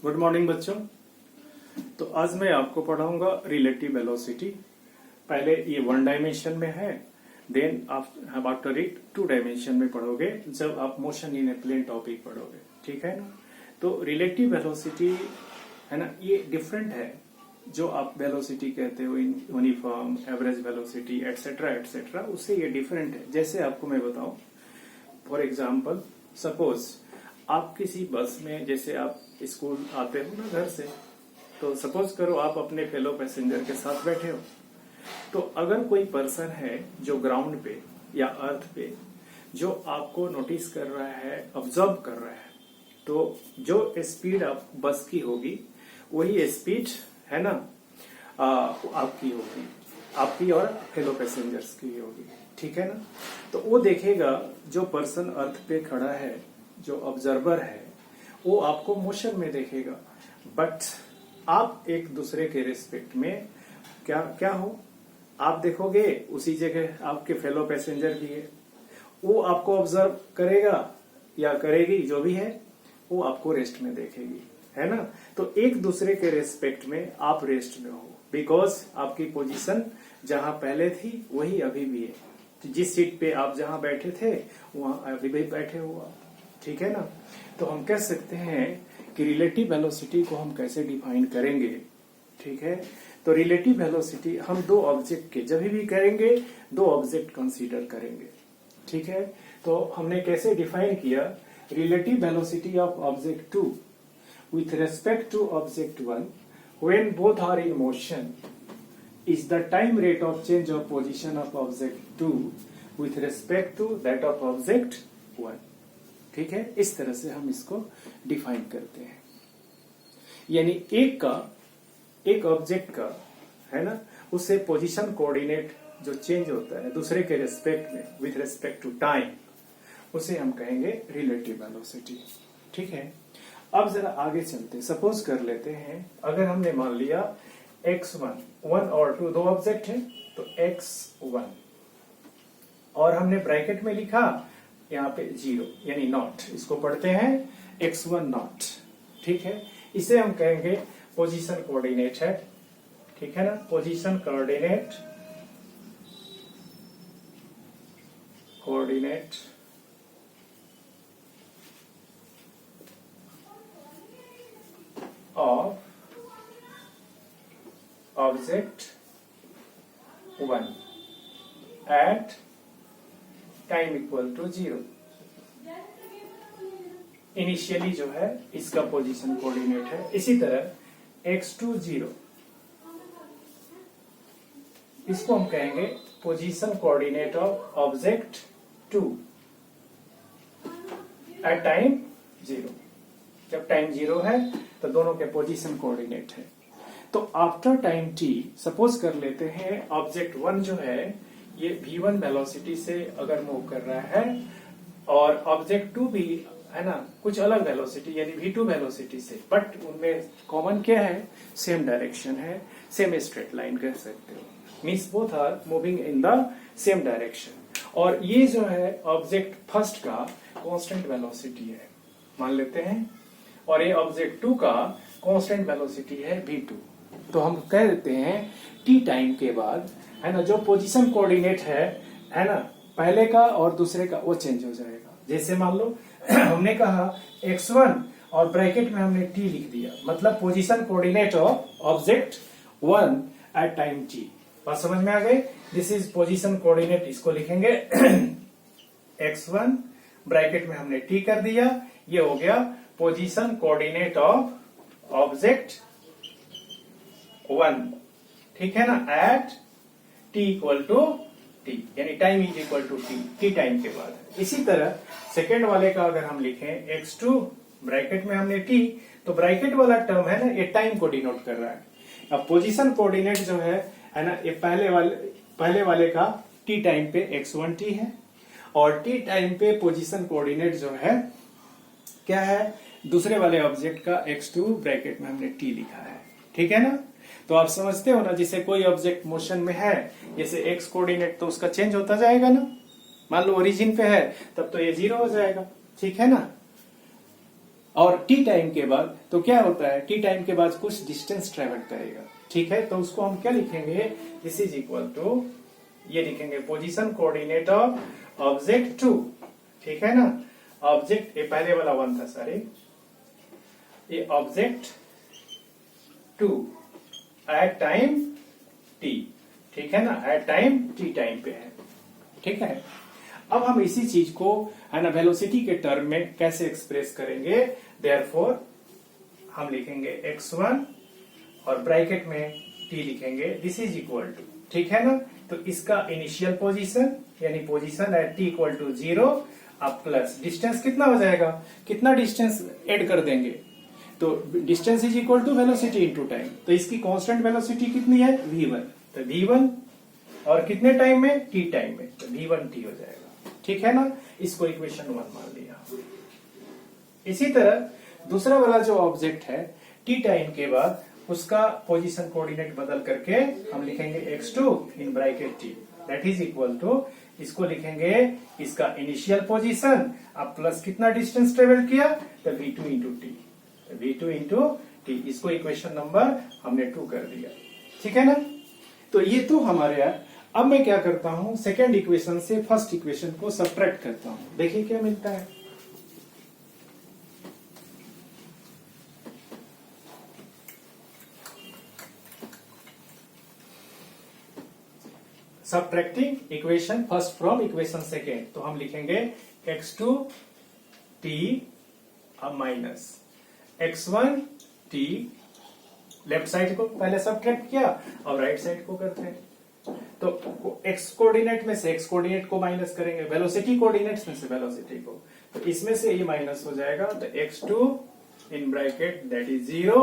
Good morning बच्चों। तो आज मैं आपको पढ़ाऊंगा रिलेटिव वेलोसिटी। पहले ये 1 डायमेंशन में है, देन आप आफ्टर इट 2 डायमेंशन में पढ़ोगे जब आप motion in a plane topic पढ़ोगे, ठीक है ना। तो रिलेटिव वेलोसिटी है ना, ये डिफरेंट है। जो आप वेलोसिटी कहते हो uniform, average velocity etcetera etcetera, उससे ये डिफरेंट है। जैसे आपको मैं बताऊं, फॉर एग्जाम्पल सपोज आप किसी बस में, जैसे आप स्कूल आते हो ना घर से, तो सपोज करो आप अपने फेलो पैसेंजर के साथ बैठे हो। तो अगर कोई पर्सन है जो ग्राउंड पे या अर्थ पे जो आपको नोटिस कर रहा है, ऑब्जर्व कर रहा है, तो जो स्पीड आप बस की होगी वही स्पीड है ना आपकी होगी, आपकी और फेलो पैसेंजर्स की होगी, ठीक है ना। तो वो देखेगा, जो पर्सन अर्थ पे खड़ा है, जो ऑब्जर्वर है, वो आपको मोशन में देखेगा, बट आप एक दूसरे के रिस्पेक्ट में क्या क्या हो, आप देखोगे उसी जगह आपके फेलो पैसेंजर भी है, वो आपको ऑब्जर्व करेगा या करेगी, जो भी है वो आपको रेस्ट में देखेगी, है ना। तो एक दूसरे के रेस्पेक्ट में आप रेस्ट में हो, बिकॉज आपकी पोजीशन जहां पहले थी वही अभी भी है। तो जिस सीट पे आप जहां बैठे थे वहां अभी भी बैठे हो आप, ठीक है ना। तो हम कह सकते हैं कि रिलेटिव वेलोसिटी को हम कैसे डिफाइन करेंगे, ठीक है। तो रिलेटिव वेलोसिटी हम दो ऑब्जेक्ट के जब भी करेंगे, दो ऑब्जेक्ट कंसीडर करेंगे, ठीक है। तो हमने कैसे डिफाइन किया, relative velocity of object 2 with respect to object 1 when both are in motion is the time rate of change of position of object 2 with respect to that of object 1, ठीक है। इस तरह से हम इसको डिफाइन करते हैं। यानी एक ऑब्जेक्ट का है ना, उससे पोजीशन कोऑर्डिनेट जो चेंज होता है दूसरे के रेस्पेक्ट में विथ रेस्पेक्ट टू टाइम, उसे हम कहेंगे रिलेटिव वेलोसिटी, ठीक है। अब जरा आगे चलते, सपोज कर लेते हैं अगर हमने मान लिया x1 1 और 2 दो ऑब्जेक्ट है, तो x1 और हमने ब्रैकेट में लिखा यहाँ पे 0 यानी नॉट, इसको पढ़ते हैं x1 नॉट, ठीक है। इसे हम कहेंगे पोजीशन कोऑर्डिनेट है, ठीक है ना। Position coordinate of object 1 at time equal to 0। Initially जो है इसका पोजीशन कोऑर्डिनेट है। इसी तरह x2 0, इसको हम कहेंगे position coordinate of object 2 at time 0। जब टाइम 0 है तो दोनों के पोजीशन कोऑर्डिनेट है। तो आफ्टर टाइम t सपोज कर लेते हैं ऑब्जेक्ट 1 जो है ये v1 वेलोसिटी से अगर मूव कर रहा है और ऑब्जेक्ट 2 भी है ना कुछ अलग वेलोसिटी यानी v2 वेलोसिटी से, बट उनमें कॉमन क्या है, सेम डायरेक्शन है, सेम स्ट्रेट लाइन कह सकते हो, means both are moving in the same direction. और ये जो है ऑब्जेक्ट फर्स्ट का कांस्टेंट वेलोसिटी है मान लेते हैं, और ये ऑब्जेक्ट 2 का कांस्टेंट वेलोसिटी है v2। तो हम कह देते हैं t टाइम के बाद है ना जो पोजीशन कोऑर्डिनेट है ना, पहले का और दूसरे का वो चेंज हो जाएगा। जैसे मान लो हमने कहा x1 और ब्रैकेट में हमने t लिख दिया, मतलब position coordinate of object 1 at time t। बात समझ में आ गई। दिस इज पोजीशन कोऑर्डिनेट, इसको लिखेंगे x1 ब्रैकेट में हमने t कर दिया, ये हो गया पोजीशन कोऑर्डिनेट ऑफ ऑब्जेक्ट 1, ठीक है ना, at t equal to t, यानी time is equal to t time के बाद। इसी तरह सेकेंड वाले का अगर हम लिखें x2 ब्रैकेट में हमने t, तो ब्रैकेट वाला टर्म है ना ये टाइम को डिनोट कर रहा है। अब पोजीशन कोऑर्डिनेट जो है ना, ये पहले वाले का t टाइम पे x1 t है, और t टाइम पे पोजीशन कोऑर्डिनेट जो है क्या है, दूसरे वाले ऑब्जेक्ट का x2 ब्रैकेट में हमने t लिखा है, ठीक है ना। तो आप समझते हो ना, जिसे कोई ऑब्जेक्ट मोशन में है, जैसे x कोऑर्डिनेट तो उसका चेंज होता जाएगा ना, मान लो ओरिजिन पे है तब तो ये 0 हो जाएगा, ठीक है ना। और टी टाइम के बाद तो क्या होता है, टी टाइम के बाद कुछ डिस्टेंस ट्रेवल करेगा, ठीक है। तो उसको हम क्या लिखेंगे, दिस इज इक्वल टू, ये लिखेंगे पोजीशन कोऑर्डिनेट ऑफ ऑब्जेक्ट 2, ठीक है ना। ऑब्जेक्ट, ये पहले वाला 1 था, सॉरी, ये ऑब्जेक्ट 2 एट टाइम t, ठीक है ना, एट टाइम t टाइम पे है, ठीक है। अब हम इसी चीज को है ना वेलोसिटी के टर्म में कैसे एक्सप्रेस करेंगे, देयरफॉर हम लिखेंगे x1 और ब्रैकेट में t लिखेंगे, दिस इज इक्वल टू, ठीक है ना। तो इसका इनिशियल पोजीशन यानी position at t equal to 0 अब प्लस डिस्टेंस कितना हो जाएगा, कितना डिस्टेंस ऐड कर देंगे, तो distance is equal to velocity into time. तो इसकी कांस्टेंट वेलोसिटी कितनी है, v1, तो v1 और कितने टाइम में, t टाइम में, तो v1t हो जाएगा, ठीक है ना। इसको इक्वेशन 1 मान लिया। इसी तरह दूसरा वाला जो ऑब्जेक्ट है t टाइम के बाद उसका पोजीशन कोऑर्डिनेट बदल करके हम लिखेंगे x2 in bracket t, that is equal to, इसको लिखेंगे इसका इनिशियल पोजीशन अब प्लस कितना डिस्टेंस ट्रेवल किया, तो v2 into t, v2 into t, इसको इक्वेशन नंबर हमने 2 कर दिया, ठीक है ना। तो ये तो हमारे यहाँ, अब मैं क्या करता हूं, सेकेंड इक्वेशन से फर्स्ट इक्वेशन को सब्ट्रैक्ट करता हूं, देखिए क्या मिलता है। Subtracting equation first from equation second, तो हम लिखेंगे x2 t अब minus x1 t, left side को पहले सब्ट्रैक्ट किया और राइट साइड को करते हैं, तो x कोऑर्डिनेट में से x कोऑर्डिनेट को माइनस करेंगे, वेलोसिटी कोऑर्डिनेट्स में से वेलोसिटी को, तो इसमें से ये माइनस हो जाएगा, तो x2 in bracket that is 0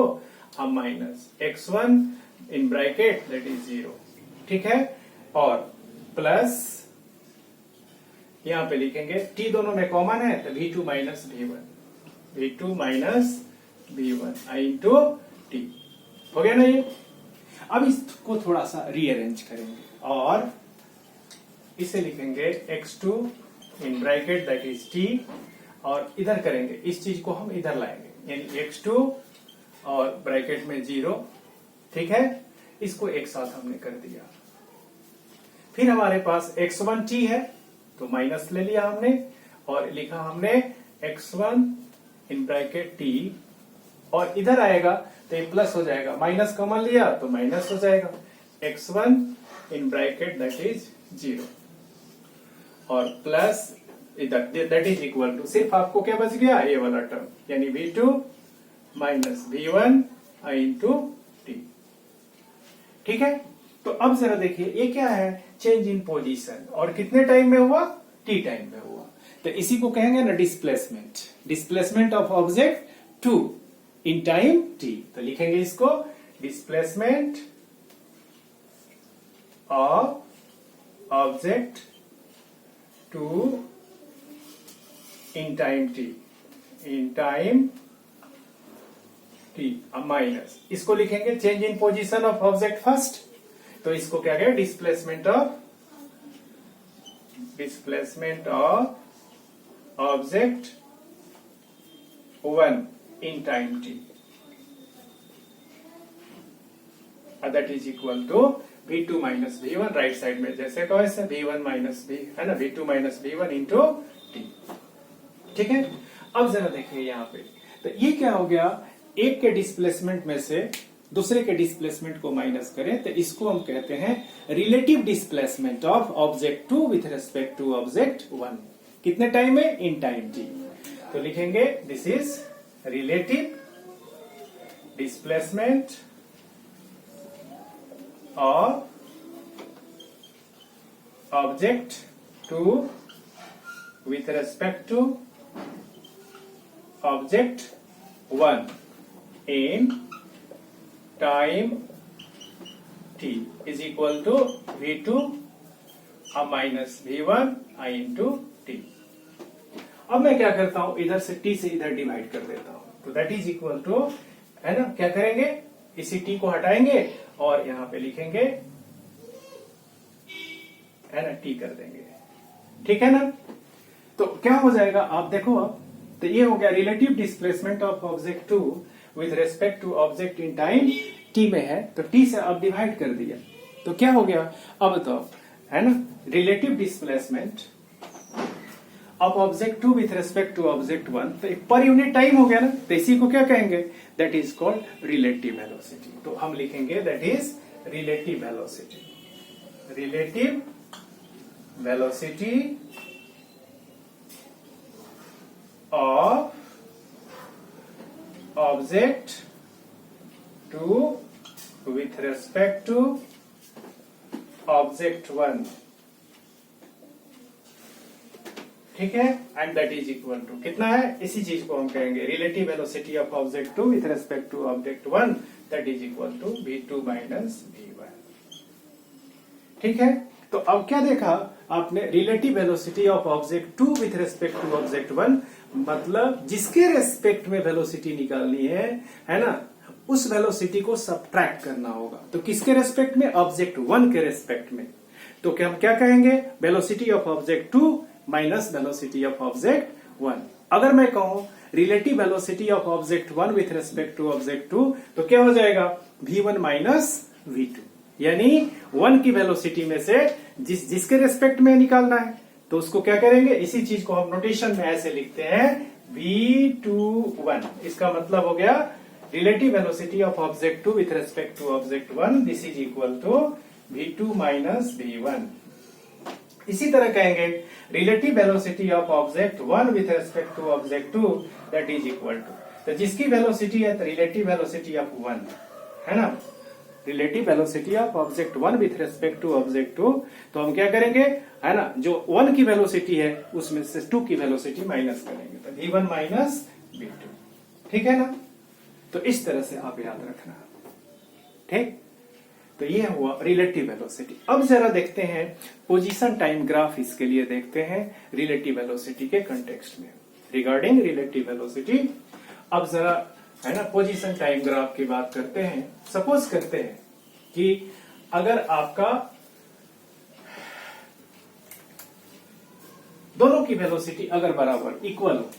अब minus x1 in bracket that is 0, ठीक है, और प्लस यहां पे लिखेंगे t दोनों में कॉमन है, तो v2 minus v1, v2 minus v1 i into T, हो गया ना ये। अब इसको थोड़ा सा रीअरेंज करेंगे और इसे लिखेंगे x2 in bracket that is t, और इधर करेंगे, इस चीज को हम इधर लाएंगे, यानी x2 और ब्रैकेट में 0, ठीक है, इसको एक साथ हमने कर दिया। फिर हमारे पास x1t है, तो माइनस ले लिया हमने और लिखा हमने x1 इन ब्रैकेट t, और इधर आएगा तो ये प्लस हो जाएगा, माइनस कॉमन लिया तो माइनस हो जाएगा, x1 in bracket that is 0 और प्लस इधर दैट इज इक्वल टू, सिर्फ आपको क्या बच गया, ये वाला टर्म, यानी v2 minus v1 i into T, ठीक है। तो अब जरा देखिए ये क्या है, चेंज इन पोजीशन, और कितने टाइम में हुआ, टी टाइम में हुआ, तो इसी को कहेंगे ना displacement, displacement of object 2 in time t, तो लिखेंगे इसको displacement of object 2 in time t, in time t, अब माइनस इसको लिखेंगे change in position of object first, तो इसको क्या कहें, displacement of object 1 in time t, that is equal to v2 minus v1, right side में जैसे तो ऐसे v1 माइनस v है ना, v2 minus v1 into T, ठीक है। अब जरा देखिए यहाँ पे, तो ये क्या हो गया, एक के डिस्प्लेसमेंट में से दूसरे के डिस्प्लेसमेंट को माइनस करें, तो इसको हम कहते हैं relative displacement of object 2 with respect to object 1, कितने टाइम में, इन टाइम t, तो लिखेंगे this is relative displacement of object 2 with respect to object 1 in time t is equal to v2 minus v1 i into t. अब मैं क्या करता हूं, इधर से t से इधर डिवाइड कर देता हूं, तो दैट इज इक्वल टू, है ना, क्या करेंगे, इसी t को हटाएंगे और यहां पे लिखेंगे, है ना, t कर देंगे, ठीक है ना। तो क्या हो जाएगा आप देखो अब, तो ये हो गया relative displacement of object 2 with respect to object इन टाइम t में है, तो t से अब डिवाइड कर दिया तो क्या हो गया, अब तो है ना relative displacement of object 2 with respect to object 1, तो एक पर यूनिट टाइम हो गया ना, तो इसी को क्या कहेंगे, that is called relative velocity. तो हम लिखेंगे that is relative velocity, relative velocity of object 2 with respect to object 1, ठीक है, and that is equal to कितना है, इसी चीज को हम कहेंगे relative velocity of object 2 with respect to object 1, that is equal to v2 minus v1, ठीक है। तो अब क्या देखा आपने, relative velocity of object 2 with respect to object 1, मतलब जिसके रेस्पेक्ट में वेलोसिटी निकालनी है ना, उस वेलोसिटी को सब्ट्रैक्ट करना होगा। तो किसके रेस्पेक्ट में, ऑब्जेक्ट 1 के रेस्पेक्ट में। तो क्या हम क्या कहेंगे, velocity of object 2 minus velocity of object 1। अगर मैं कहूं relative velocity of object 1 with respect to object 2, तो क्या हो जाएगा, v1 माइनस v2, यानी 1 की वेलोसिटी में से जिसके रेस्पेक्ट में निकालना है, तो उसको क्या करेंगे, इसी चीज को हम नोटेशन में ऐसे लिखते हैं v21। इसका मतलब हो गया relative velocity of object 2 with respect to object 1, this is equal to v2 minus v1। इसी तरह कहेंगे relative velocity of object 1 with respect to object 2, that is equal to, तो जिसकी वेलोसिटी है तो रिलेटिव वेलोसिटी ऑफ 1 है ना, relative velocity of object 1 with respect to object 2, तो हम क्या करेंगे, है ना, जो 1 की वेलोसिटी है उसमें से 2 की वेलोसिटी माइनस करेंगे, तो v1 माइनस v2, ठीक है ना। तो इस तरह से आप याद रखना, ठीक। तो ये हुआ रिलेटिव वेलोसिटी। अब जरा देखते हैं पोजीशन टाइम ग्राफ, इसके लिए देखते हैं रिलेटिव वेलोसिटी के कंटेक्स्ट में, रिगार्डिंग रिलेटिव वेलोसिटी। अब जरा है ना पोजीशन टाइम ग्राफ की बात करते हैं। सपोज करते हैं कि अगर आपका दोनों की वेलोसिटी अगर बराबर इक्वल हो,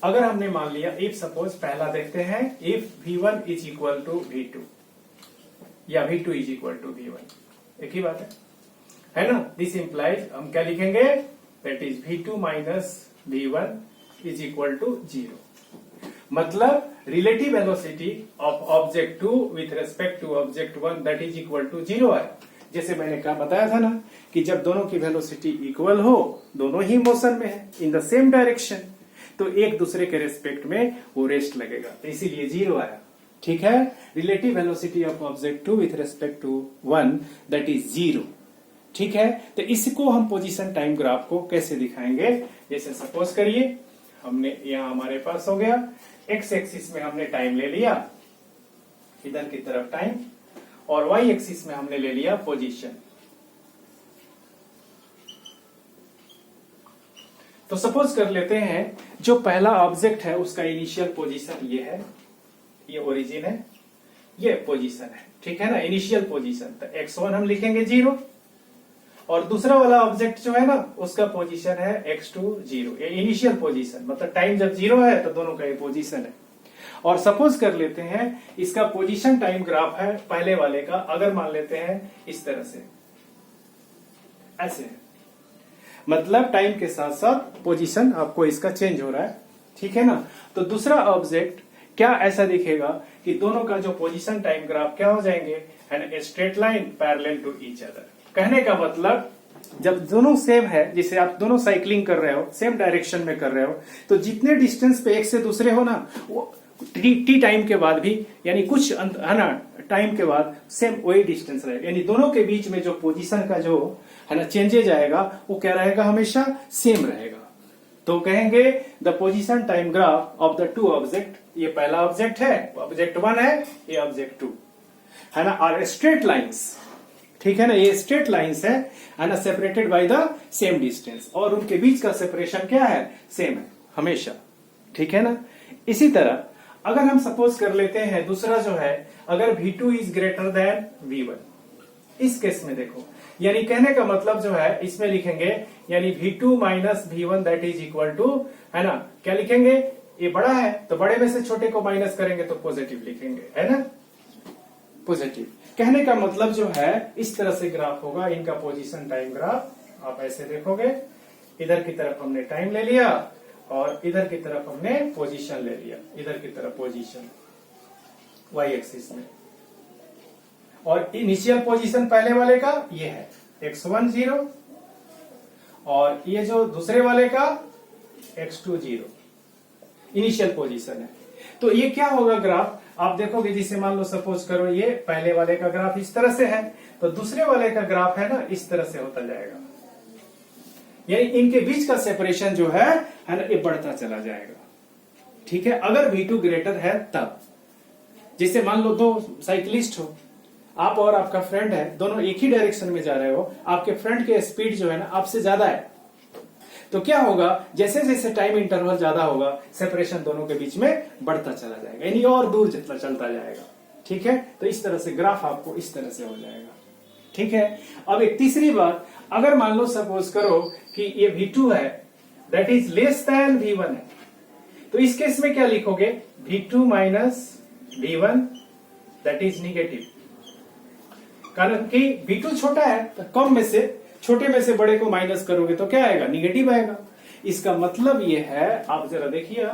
अगर हमने मान लिया इफ सपोज, पहला देखते हैं, if v1 is equal to v2 या v2 is equal to v1, एक ही बात है ना। दिस इंप्लाइज हम क्या लिखेंगे, that is v2 minus v1 is equal to 0। मतलब relative velocity of object 2 with respect to object 1, that is equal to 0 है। जैसे मैंने कहा बताया था ना कि जब दोनों की वेलोसिटी इक्वल हो, दोनों ही मोशन में है इन द सेम डायरेक्शन, तो एक दूसरे के रेस्पेक्ट में वो रेस्ट लगेगा, तो इसीलिए 0 आया, ठीक है। Relative velocity of object 2 with respect to 1, that is 0, ठीक है। तो इसको हम पोजीशन टाइम ग्राफ को कैसे दिखाएंगे, जैसे सपोज करिए हमने यहां हमारे पास हो गया एक्स एक्सिस में हमने टाइम ले लिया, इधर की तरफ टाइम, और वाई एक्सिस में हमने ले लिया पोजीशन। तो सपोज कर लेते हैं जो पहला ऑब्जेक्ट है उसका इनिशियल पोजीशन ये है, ये ओरिजिन है, ये पोजीशन है, ठीक है ना, इनिशियल पोजीशन। तो x1 हम लिखेंगे 0, और दूसरा वाला ऑब्जेक्ट जो है ना उसका पोजीशन है x2 0, ये इनिशियल पोजीशन, मतलब टाइम जब 0 है तो दोनों का ये पोजीशन है। और सपोज कर लेते हैं इसका पोजीशन टाइम ग्राफ है पहले वाले का, अगर मान लेते हैं इस तरह से, ऐसे है, मतलब टाइम के साथ साथ पोजीशन आपको इसका चेंज हो रहा है, ठीक है ना। तो दूसरा ऑब्जेक्ट क्या ऐसा दिखेगा कि दोनों का जो पोजीशन टाइम ग्राफ क्या हो जाएंगे, and a straight line parallel to each other. कहने का मतलब जब दोनों सेम है, जिसे आप दोनों साइकिलिंग कर रहे हो, सेम डायरेक्शन में कर रहे हो, तो जितने डिस्टेंस पे एक से दूसरे हो ना, वो टी टाइम के बाद भी, यानी कुछ है ना टाइम के बाद सेम वही डिस्टेंस रहेगा, यानी दोनों के बीच में जो पोजीशन का जो है ना चेंजेज आएगा वो क्या रहेगा, हमेशा सेम रहेगा। तो कहेंगे the position time graph of the two object, ये पहला ऑब्जेक्ट है, ऑब्जेक्ट 1 है, ये ऑब्जेक्ट 2 है ना, आर स्ट्रेट लाइन्स, ठीक है ना, ये स्ट्रेट लाइन्स है ना, separated by the same distance, और उनके बीच का सेपरेशन क्या है, सेम है हमेशा, ठीक है ना। इसी तरह अगर हम सपोज कर लेते हैं दूसरा जो है, अगर v2 is greater than v1, इस केस में देखो, यानी कहने का मतलब जो है इसमें लिखेंगे, यानी v2 minus v1 that is equal to, है ना, क्या लिखेंगे, ये बड़ा है तो बड़े में से छोटे को माइनस करेंगे तो पॉजिटिव लिखेंगे, है ना, पॉजिटिव। कहने का मतलब जो है इस तरह से ग्राफ होगा इनका, पोजीशन टाइम ग्राफ। आप ऐसे देखोगे, इधर की तरफ हमने टाइम ले लिया और इधर की तरफ हमने पोजीशन ले लिया, इधर की तरफ पोजीशन वाई एक्सिस में। और इनिशियल पोजीशन पहले वाले का ये है x1 0 और ये जो दूसरे वाले का x2 0 इनिशियल पोजीशन है। तो ये क्या होगा ग्राफ, आप देखोगे जिसे मान लो सपोज करो ये पहले वाले का ग्राफ इस तरह से है तो दूसरे वाले का ग्राफ है ना इस तरह से होता जाएगा, यानी इनके बीच का सेपरेशन जो है ना ये बढ़ता चला जाएगा। ठीक है, अगर V2 ग्रेटर है तब, जैसे मान लो दो साइकिलिस्ट हो, आप और आपका फ्रेंड है, दोनों एक ही डायरेक्शन में जा रहे हो, आपके फ्रेंड के स्पीड जो है ना आपसे ज्यादा है, तो क्या होगा, जैसे जैसे टाइम इंटरवल ज्यादा होगा सेपरेशन दोनों के बीच में बढ़ता चला जाएगा, यानी और दूर चलता जाएगा। ठीक है, तो इस तरह से ग्राफ आपको इस तरह से हो जाएगा। ठीक है, अब एक तीसरी बात, अगर मान लो सपोज करो कि ये V2 है that is less than V1 है, तो इस केस में क्या लिखोगे, V2 minus V1 that is negative. कारण कि V2 छोटा है तो कम में से छोटे में से बड़े को माइनस करोगे तो क्या आएगा, निगेटिव आएगा। इसका मतलब ये है, आप जरा देखिए,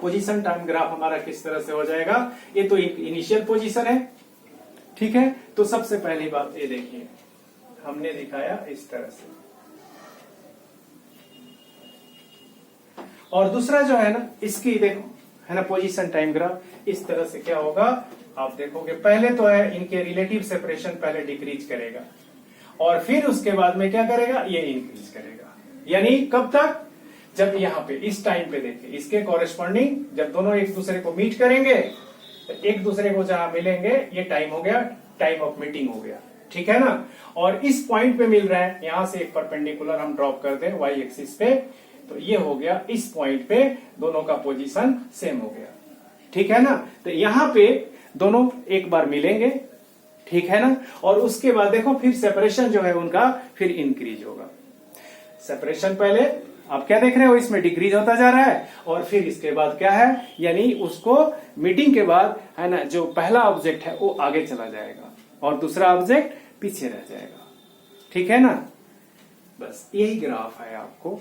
पोजीशन टाइम ग्राफ हमारा किस तरह से हो जाएगा। ये तो एक इनिशियल पोजीशन है, ठीक है, तो सबसे पहली बात ये देखिए हमने दिखाया इस तरह से, और दूसरा जो है ना इसकी देखो है ना पोजीशन टाइम ग्राफ इस तरह से क्या होगा, आप देखोगे पहले तो है इनके रिलेटिव सेपरेशन पहले डिक्रीज करेगा और फिर उसके बाद में क्या करेगा, ये इंक्रीज करेगा। यानी कब तक, जब यहाँ पे इस टाइम पे देखिए इसके कॉरेस्पॉन्डिंग जब दोनों एक दूसरे को मीट करेंगे तो एक दूसरे को जहां मिलेंगे ये टाइम हो गया, टाइम ऑफ मीटिंग हो गया। ठीक है ना, और इस पॉइंट पे मिल रहा है, यहां से एक परपेंडिकुलर हम ड्रॉप कर दें वाई एक्सिस पे, तो ये हो गया इस पॉइंट पे दोनों का पोजीशन सेम हो गया। ठीक है ना, तो यहां पे दोनों एक बार मिलेंगे, ठीक है ना, और उसके बाद देखो फिर सेपरेशन जो है उनका फिर इंक्रीज होगा। सेपरेशन पहले आप क्या देख रहे हो, इसमें डिक्रीज होता जा रहा है और फिर इसके बाद क्या है, यानी उसको मीटिंग के बाद है ना जो पहला ऑब्जेक्ट है वो आगे चला जाएगा और दूसरा ऑब्जेक्ट पीछे रह जाएगा। ठीक है ना, बस यही ग्राफ है आपको,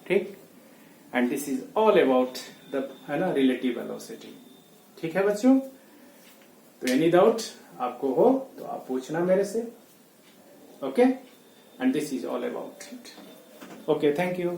ठीक, and this is all about the है ना रिलेटिव वेलोसिटी। ठीक है बच्चों, तो एनी डाउट आपको हो तो आप पूछना मेरे से, okay, and this is all about it. Okay, thank you.